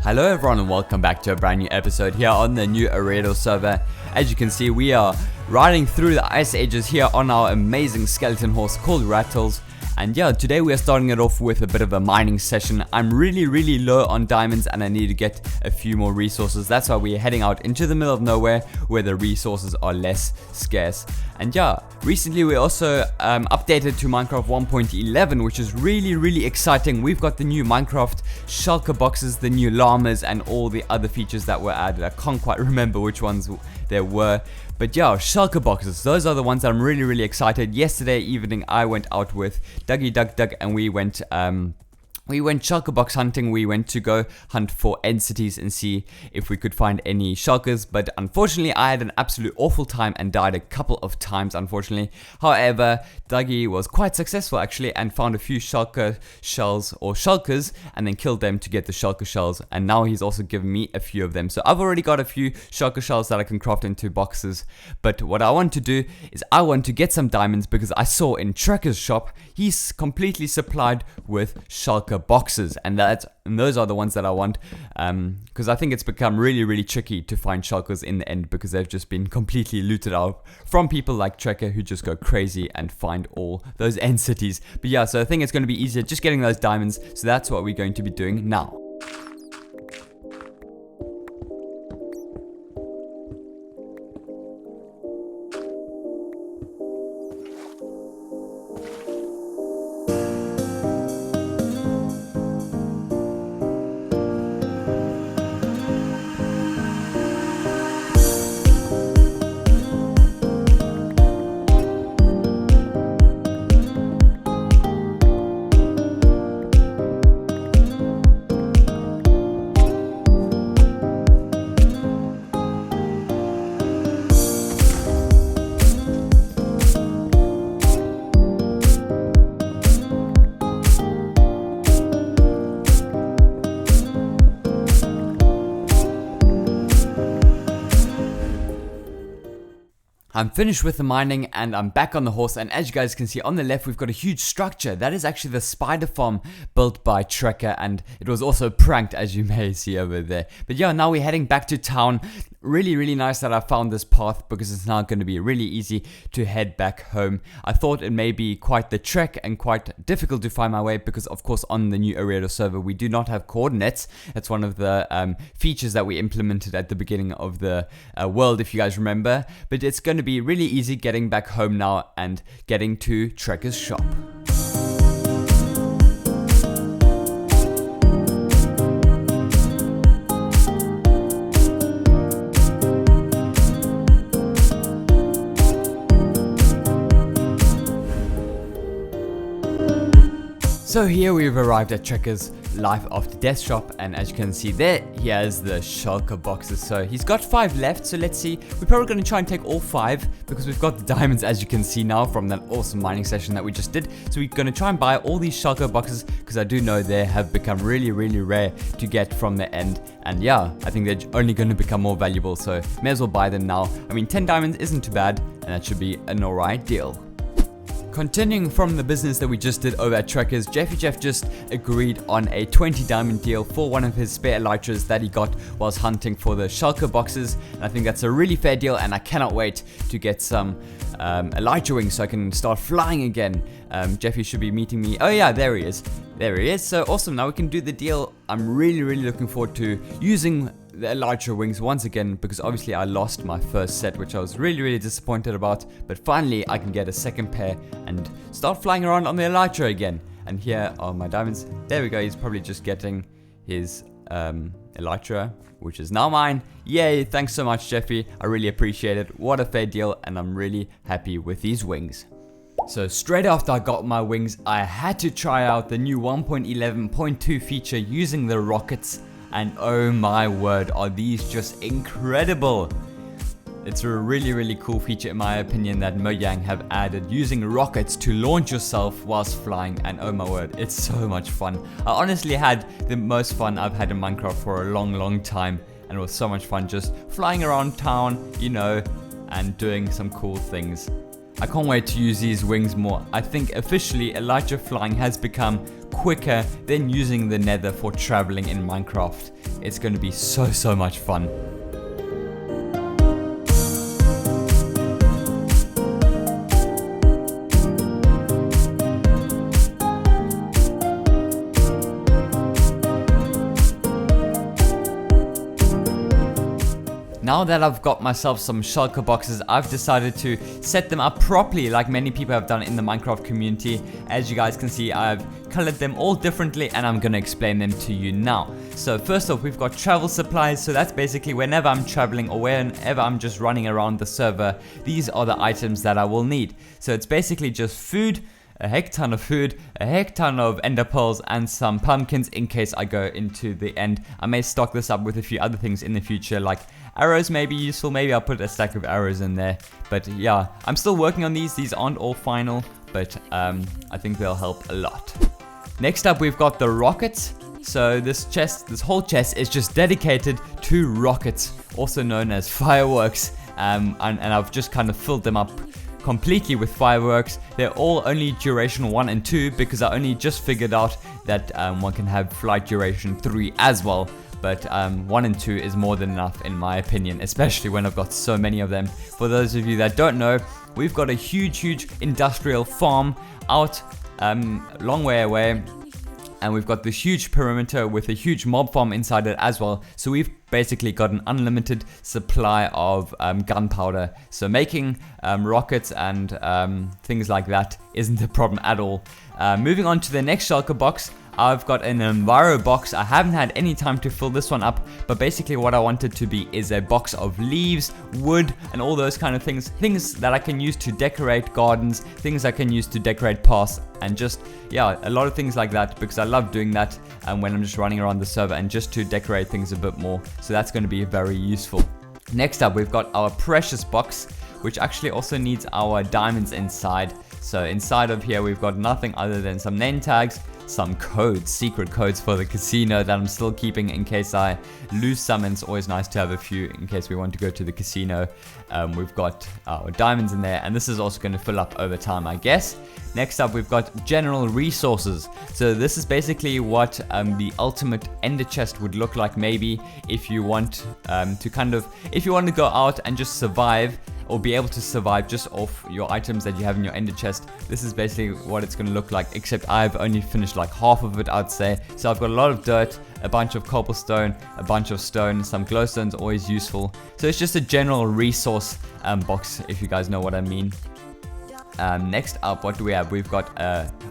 Hello everyone and welcome back to a brand new episode here on the new Eriador server. As you can see, we are riding through the ice ages here on our amazing skeleton horse called Rattles. And yeah, today we are starting it off with a bit of a mining session. I'm really low on diamonds and I need to get a few more resources. That's why we're heading out into the middle of nowhere where the resources are less scarce. And yeah, recently we also updated to Minecraft 1.11, which is really exciting. We've got the new Minecraft shulker boxes, the new llamas, and all the other features that were added. I can't quite remember which ones there were. But yeah, shulker boxes, those are the ones that I'm really excited. Yesterday evening I went out with Dougie Doug and we went shulker box hunting. We went to go hunt for end cities and see if we could find any shulkers, but unfortunately I had an absolute awful time and died a couple of times, unfortunately. However, Dougie was quite successful actually and found a few shulker shells or shulkers and then killed them to get the shulker shells, and now he's also given me a few of them. So I've already got a few shulker shells that I can craft into boxes, but what I want to do is I want to get some diamonds because I saw in Trekker's shop he's completely supplied with shulker boxes, and those are the ones that I want, because I think it's become really tricky to find shulkers in the end because they've just been completely looted out from people like Trekker who just go crazy and find all those end cities. But yeah, so I think it's going to be easier just getting those diamonds, so that's what we're going to be doing now. I'm finished with the mining and I'm back on the horse, and as you guys can see on the left we've got a huge structure. That is actually the spider farm built by Trekker, and it was also pranked, as you may see over there. But yeah, now we're heading back to town. Really nice that I found this path because it's now going to be really easy to head back home. I thought it may be quite the trek and quite difficult to find my way because of course on the new Eriador server we do not have coordinates. That's one of the features that we implemented at the beginning of the world, if you guys remember. But it's going to be really easy getting back home now and getting to Trekker's shop. So here we've arrived at Trekker's Life After Death shop, and as you can see there, he has the shulker boxes. So he's got 5 left, so let's see. We're probably going to try and take all 5 because we've got the diamonds, as you can see now from that awesome mining session that we just did. So we're going to try and buy all these shulker boxes because I do know they have become really rare to get from the end. And yeah, I think they're only going to become more valuable, so may as well buy them now. I mean, 10 diamonds isn't too bad, and that should be an alright deal. Continuing from the business that we just did over at Trekker's, Jeff just agreed on a 20 diamond deal for one of his spare Elytras that he got whilst hunting for the shulker boxes. And I think that's a really fair deal, and I cannot wait to get some Elytra wings so I can start flying again. Jeffy should be meeting me. Oh yeah, there he is. So awesome, now we can do the deal. I'm really looking forward to using the Elytra wings once again because obviously I lost my first set, which I was really disappointed about, but finally I can get a second pair and start flying around on the Elytra again. And here are my diamonds. There we go. He's probably just getting his Elytra, which is now mine. Yay, thanks so much Jeffy, I really appreciate it. What a fair deal, and I'm really happy with these wings. So straight after I got my wings, I had to try out the new 1.11.2 feature using the rockets. And oh my word, are these just incredible. It's a really cool feature in my opinion that Mojang have added, using rockets to launch yourself whilst flying, and oh my word, it's so much fun. I honestly had the most fun I've had in Minecraft for a long time, and it was so much fun just flying around town, you know, and doing some cool things. I can't wait to use these wings more. I think officially Elytra flying has become quicker than using the nether for traveling in Minecraft. It's going to be so much fun. Now that I've got myself some shulker boxes, I've decided to set them up properly like many people have done in the Minecraft community. As you guys can see, I've colored them all differently and I'm going to explain them to you now. So first off, we've got travel supplies. So that's basically whenever I'm traveling or whenever I'm just running around the server, these are the items that I will need. So it's basically just food, a heck ton of food, a heck ton of ender pearls, and some pumpkins in case I go into the end. I may stock this up with a few other things in the future, like arrows may be useful. Maybe I'll put a stack of arrows in there. But yeah, I'm still working on these. These aren't all final, but I think they'll help a lot. Next up, we've got the rockets. So this whole chest is just dedicated to rockets, also known as fireworks. And I've just kind of filled them up completely with fireworks. They're all only duration 1 and 2 because I only just figured out that one can have flight duration 3 as well. But 1 and 2 is more than enough in my opinion, especially when I've got so many of them. For those of you that don't know, we've got a huge industrial farm out long way away. And we've got this huge perimeter with a huge mob farm inside it as well. So we've basically got an unlimited supply of gunpowder. So making rockets and things like that isn't a problem at all. Moving on to the next shulker box, I've got an enviro box. I haven't had any time to fill this one up, but basically what I wanted to be is a box of leaves, wood, and all those kind of things. Things that I can use to decorate gardens, things I can use to decorate paths, and just, yeah, a lot of things like that, because I love doing that when I'm just running around the server and just to decorate things a bit more. So that's going to be very useful. Next up, we've got our precious box, which actually also needs our diamonds inside. So inside of here, we've got nothing other than some name tags, some codes, secret codes for the casino that I'm still keeping in case I lose some, and it's always nice to have a few in case we want to go to the casino. We've got our diamonds in there, and this is also going to fill up over time, I guess. Next up, we've got general resources. So this is basically what the ultimate ender chest would look like, maybe if you want if you want to go out and just survive, or be able to survive just off your items that you have in your ender chest. This is basically what it's going to look like, except I've only finished like half of it, I'd say. So I've got a lot of dirt, a bunch of cobblestone, a bunch of stone, some glowstones, always useful. So it's just a general resource box, if you guys know what I mean. Next up, what do we have? We've got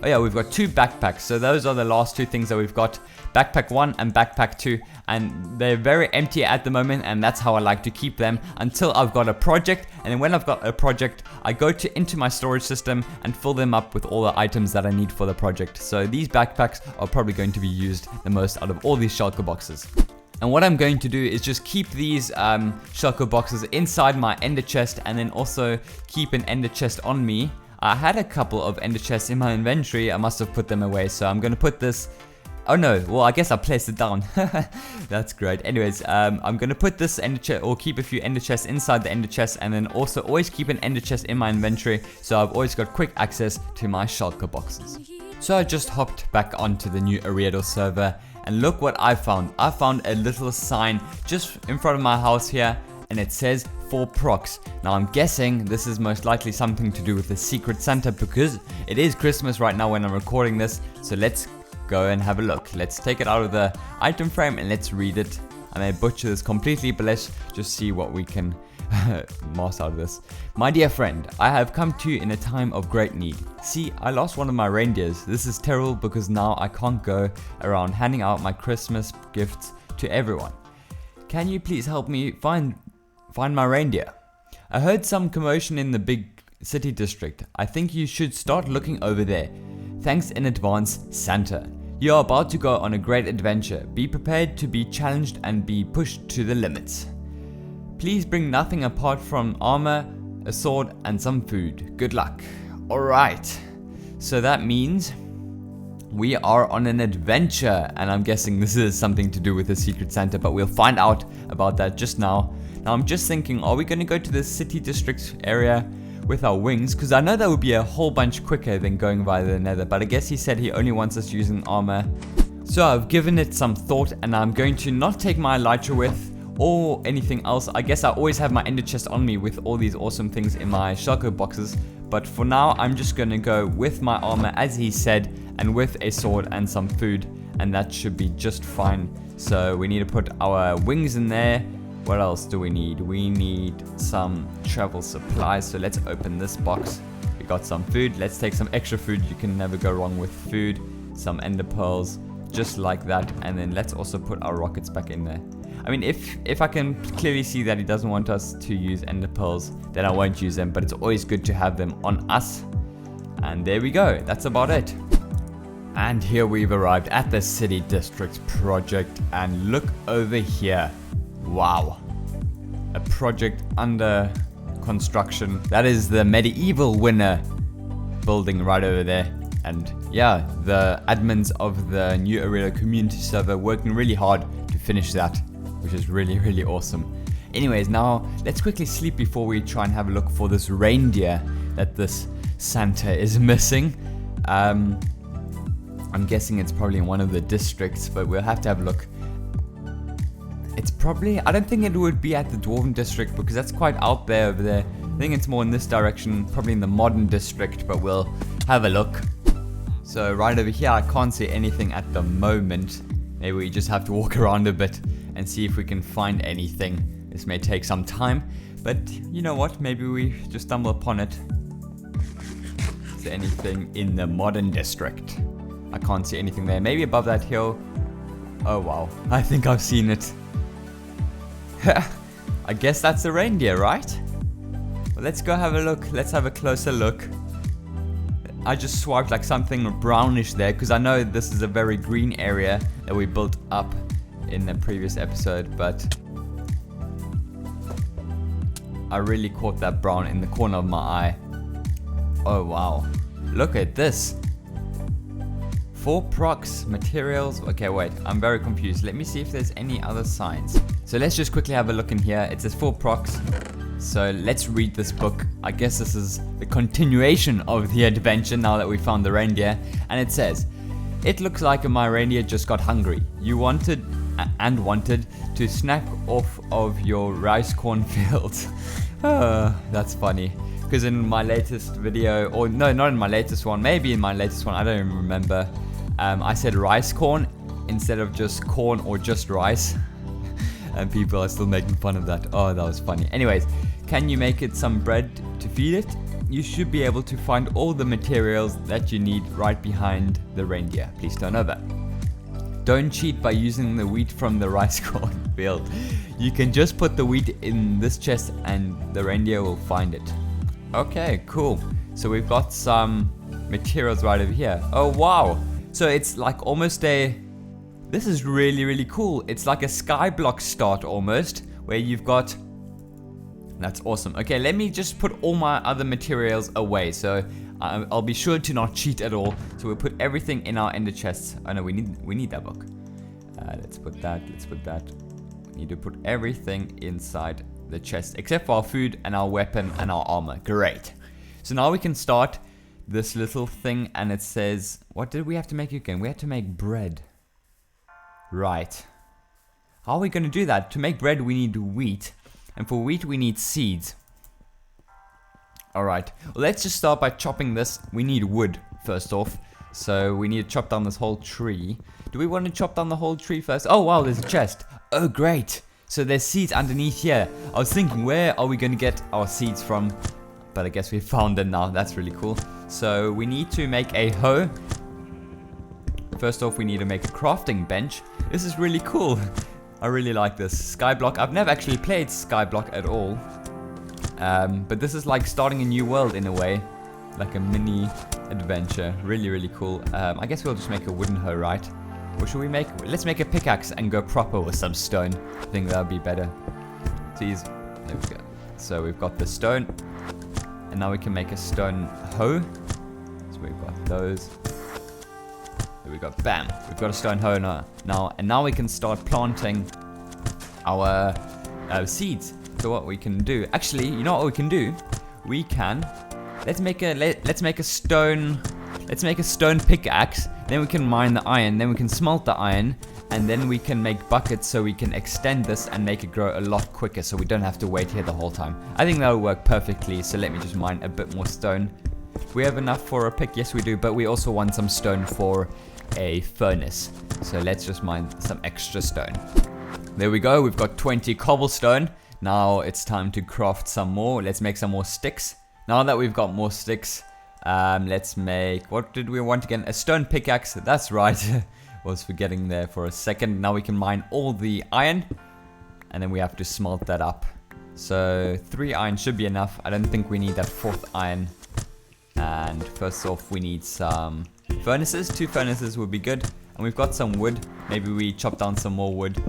we've got 2 backpacks. So those are the last 2 things that we've got. Backpack 1 and backpack 2, and they're very empty at the moment, and that's how I like to keep them until I've got a project. And then when I've got a project, I go into my storage system and fill them up with all the items that I need for the project. So these backpacks are probably going to be used the most out of all these shulker boxes. And what I'm going to do is just keep these shulker boxes inside my ender chest, and then also keep an ender chest on me. I had a couple of ender chests in my inventory. I must have put them away, so I'm going to put this... Oh no, well I guess I placed it down. That's great. Anyways, I'm going to put this ender chest, or keep a few ender chests inside the ender chest, and then also always keep an ender chest in my inventory, so I've always got quick access to my shulker boxes. So I just hopped back onto the new Eriador server, and look what I found. I found a little sign just in front of my house here, and it says for prox. Now I'm guessing this is most likely something to do with the secret Santa, because it is Christmas right now when I'm recording this. So let's go and have a look. Let's take it out of the item frame and let's read it. I may butcher this completely, but let's just see what we can master out of this. My dear friend, I have come to you in a time of great need. See, I lost one of my reindeers. This is terrible because now I can't go around handing out my Christmas gifts to everyone. Can you please help me find my reindeer? I heard some commotion in the big city district. I think you should start looking over there. Thanks in advance, Santa. You are about to go on a great adventure. Be prepared to be challenged and be pushed to the limits. Please bring nothing apart from armor, a sword, and some food. Good luck. Alright, so that means we are on an adventure, and I'm guessing this is something to do with the secret Santa, but we'll find out about that just now. Now I'm just thinking, are we going to go to the city district area? with our wings, because I know that would be a whole bunch quicker than going via the nether, but I guess he said he only wants us using armor. So I've given it some thought, and I'm going to not take my elytra with or anything else. I guess I always have my ender chest on me with all these awesome things in my shulker boxes, but for now I'm just going to go with my armor as he said, and with a sword and some food, and that should be just fine. So we need to put our wings in there. What else do we need? We need some travel supplies, so let's open this box. We got some food. Let's take some extra food. You can never go wrong with food. Some ender pearls, just like that, and then let's also put our rockets back in there. I mean, if I can clearly see that he doesn't want us to use ender pearls, then I won't use them, but it's always good to have them on us. And there we go, that's about it. And here we've arrived at the city district project, and look over here. Wow, a project under construction. That is the medieval winner building right over there. And yeah, the admins of the new Eriador community server working really hard to finish that, which is really, really awesome. Anyways, now let's quickly sleep before we try and have a look for this reindeer that this Santa is missing. I'm guessing it's probably in one of the districts, but we'll have to have a look. It's probably, I don't think it would be at the Dwarven district because that's quite out there over there. I think it's more in this direction, probably in the modern district, but we'll have a look. So right over here, I can't see anything at the moment. Maybe we just have to walk around a bit and see if we can find anything. This may take some time, but you know what? Maybe we just stumble upon it. Is there anything in the modern district? I can't see anything there. Maybe above that hill. Oh wow, I think I've seen it. I guess that's a reindeer, right? Well, let's go have a look. Let's have a closer look. I just swiped like something brownish there because I know this is a very green area that we built up in the previous episode, but I really caught that brown in the corner of my eye. Oh wow, look at this. 4 procs materials. Okay, wait, I'm very confused. Let me see if there's any other signs. So let's just quickly have a look in here. It says 4 procs. So let's read this book. I guess this is the continuation of the adventure now that we found the reindeer. And it says, "It looks like my reindeer just got hungry. You wanted to snack off of your rice corn fields." That's funny. Because in my latest video, or no, not in my latest one, maybe in my latest one, I don't even remember. I said rice corn instead of just corn or just rice. And people are still making fun of that. Oh, that was funny. Anyways, can you make it some bread to feed it? You should be able to find all the materials that you need right behind the reindeer. Please turn over. Don't cheat by using the wheat from the rice corn field. You can just put the wheat in this chest and the reindeer will find it. Okay, cool. So we've got some materials right over here. Oh, wow. So it's like almost a... This is really, really cool. It's like a skyblock start almost, where you've got... That's awesome. Okay, let me just put all my other materials away. So I'll be sure to not cheat at all. So we'll put everything in our ender chests. Oh no, we need that book. Let's put that. We need to put everything inside the chest, except for our food and our weapon and our armor. Great. So now we can start this little thing, and it says, what did we have to make again? We had to make bread. Right. How are we going to do that? To make bread we need wheat, and for wheat we need seeds. Alright, well, let's just start by chopping this. We need wood first off, so we need to chop down this whole tree. Do we want to chop down the whole tree first? Oh wow, there's a chest. Oh great, so there's seeds underneath here. I was thinking, where are we going to get our seeds from? But I guess we found them now. That's really cool. So we need to make a hoe. First off, we need to make a crafting bench. This is really cool. I really like this. Skyblock. I've never actually played Skyblock at all. But this is like starting a new world in a way. Like a mini adventure. Really, really cool. I guess we'll just make a wooden hoe, right? Or should we make... Let's make a pickaxe and go proper with some stone. I think that would be better. Please. There we go. So we've got the stone. And now we can make a stone hoe. So we've got those. There we go. Bam. We've got a stone hoe now. And now we can start planting our seeds. So what we can do... Actually, you know what we can do? we can let's make a stone pickaxe. Then we can mine the iron. Then we can smelt the iron, and then we can make buckets so we can extend this and make it grow a lot quicker, so we don't have to wait here the whole time. I think that'll work perfectly. So let me just mine a bit more stone. We have enough for a pick. Yes, we do. But we also want some stone for a furnace. So let's just mine some extra stone. There we go. We've got 20 cobblestone. Now it's time to craft some more. Let's make some more sticks. Now that we've got more sticks, let's make, what did we want again? A stone pickaxe. That's right. Was forgetting there for a second. Now we can mine all the iron, and then we have to smelt that up. So 3 iron should be enough. I don't think we need that 4th iron. And first off, we need some furnaces. 2 furnaces would be good. And we've got some wood. Maybe we chop down some more wood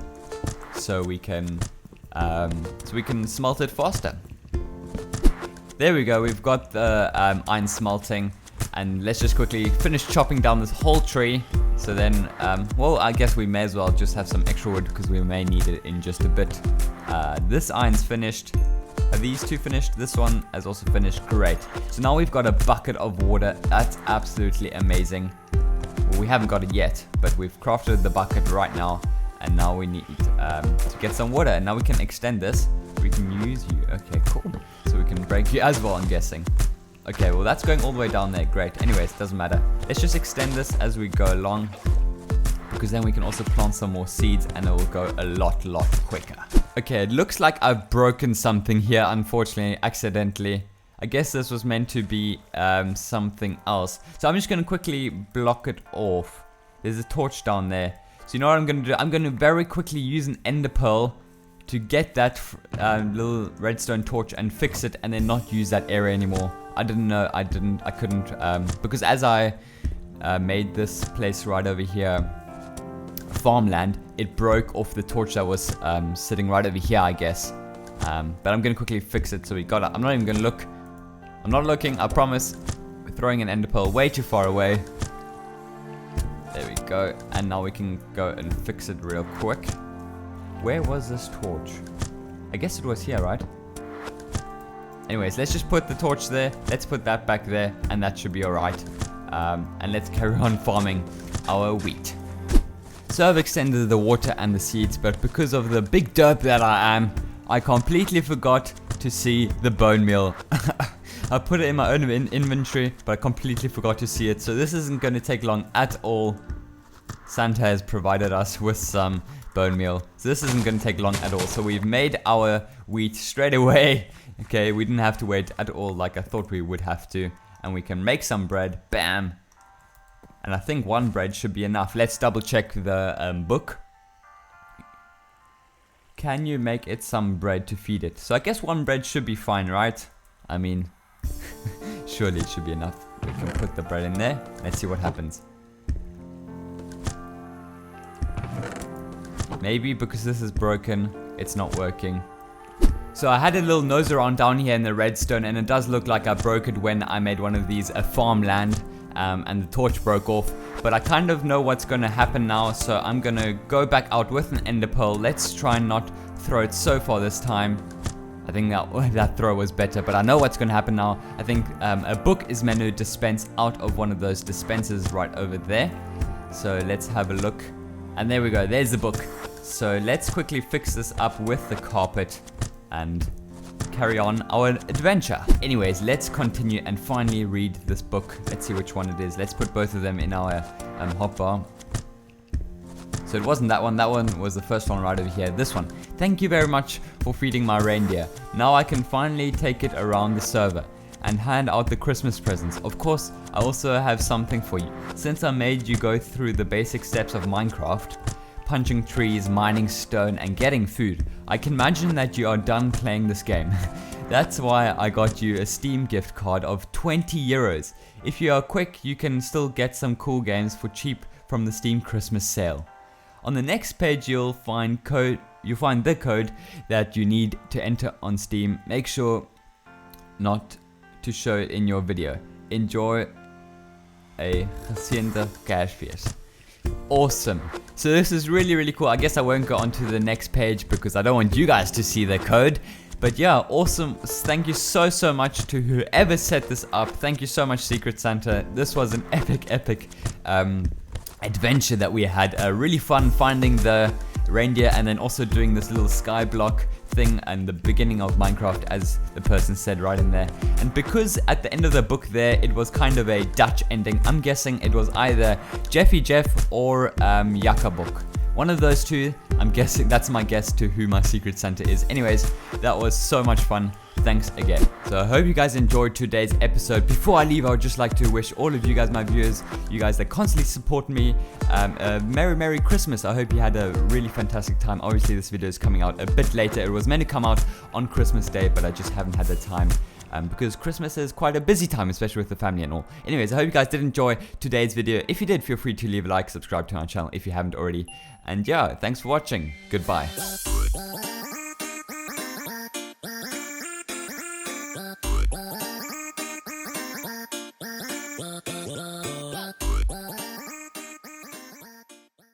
so we can smelt it faster. There we go. We've got the iron smelting, and let's just quickly finish chopping down this whole tree. So then, well, I guess we may as well just have some extra wood because we may need it in just a bit. This iron's finished. Are these 2 finished? This one is also finished. Great. So now we've got a bucket of water. That's absolutely amazing. Well, we haven't got it yet, but we've crafted the bucket right now. And now we need to get some water. And now we can extend this. We can use you. Okay, cool. So we can break you as well, I'm guessing. Okay, well, that's going all the way down there. Great. Anyways, it doesn't matter. Let's just extend this as we go along, because then we can also plant some more seeds and it will go a lot quicker. Okay, it looks like I've broken something here, unfortunately, accidentally. I guess this was meant to be something else. So I'm just going to quickly block it off. There's a torch down there. So you know what I'm going to do? I'm going to very quickly use an ender pearl to get that little redstone torch and fix it, and then not use that area anymore. I couldn't, because as I made this place right over here farmland, it broke off the torch that was sitting right over here, I guess. But I'm gonna quickly fix it, so we got it. I'm not even gonna look. I'm not looking, I promise. We're throwing an ender pearl way too far away. There we go. And now we can go and fix it real quick. Where was this torch? I guess it was here, right? Anyways, let's just put the torch there. Let's put that back there, and that should be alright. And let's carry on farming our wheat. So I've extended the water and the seeds, but because of the big derp that I am, I completely forgot to see the bone meal. I put it in my own inventory, but I completely forgot to see it. So this isn't going to take long at all. Santa has provided us with some bone meal, so this isn't going to take long at all. So we've made our wheat straight away. Okay, we didn't have to wait at all like I thought we would have to. And we can make some bread. Bam! And I think 1 bread should be enough. Let's double check the book. Can you make it some bread to feed it? So I guess 1 bread should be fine, right? I mean, surely it should be enough. We can put the bread in there. Let's see what happens. Maybe because this is broken, it's not working. So I had a little nose around down here in the redstone, and it does look like I broke it when I made one of these a farmland, and the torch broke off. But I kind of know what's going to happen now, so I'm going to go back out with an ender pearl. Let's try and not throw it so far this time. I think that throw was better, but I know what's going to happen now. I think a book is meant to dispense out of one of those dispensers right over there. So let's have a look. And there we go, there's the book. So let's quickly fix this up with the carpet and carry on our adventure. Anyways, let's continue and finally read this book. Let's see which one it is. Let's put both of them in our hotbar. So it wasn't that one was the first one right over here. This one. Thank you very much for feeding my reindeer. Now I can finally take it around the server and hand out the Christmas presents. Of course, I also have something for you. Since I made you go through the basic steps of Minecraft, punching trees, mining stone, and getting food, I can imagine that you are done playing this game. That's why I got you a Steam gift card of 20 euros. If you are quick, you can still get some cool games for cheap from the Steam Christmas sale. On the next page, you'll find the code that you need to enter on Steam. Make sure not to show it in your video. Enjoy a geziende Kerstfeest. Awesome. So this is really, really cool. I guess I won't go on to the next page because I don't want you guys to see the code. But yeah, awesome. Thank you so much to whoever set this up. Thank you so much, Secret Santa. This was an epic adventure that we had. Really fun finding the reindeer and then also doing this little sky block thing and the beginning of Minecraft, as the person said right in there. And because at the end of the book there it was kind of a Dutch ending, I'm guessing it was either Jeffy Jeff or Jakabok. One of those two. I'm guessing, that's my guess to who my Secret Santa is. Anyways, that was so much fun. Thanks again. So I hope you guys enjoyed today's episode. Before I leave, I would just like to wish all of you guys, my viewers, you guys that constantly support me, a Merry Christmas. I hope you had a really fantastic time. Obviously this video is coming out a bit later. It was meant to come out on Christmas Day, but I just haven't had the time. Because Christmas is quite a busy time, especially with the family and all. Anyways, I hope you guys did enjoy today's video. If you did, feel free to leave a like, subscribe to our channel if you haven't already. And yeah, thanks for watching. Goodbye.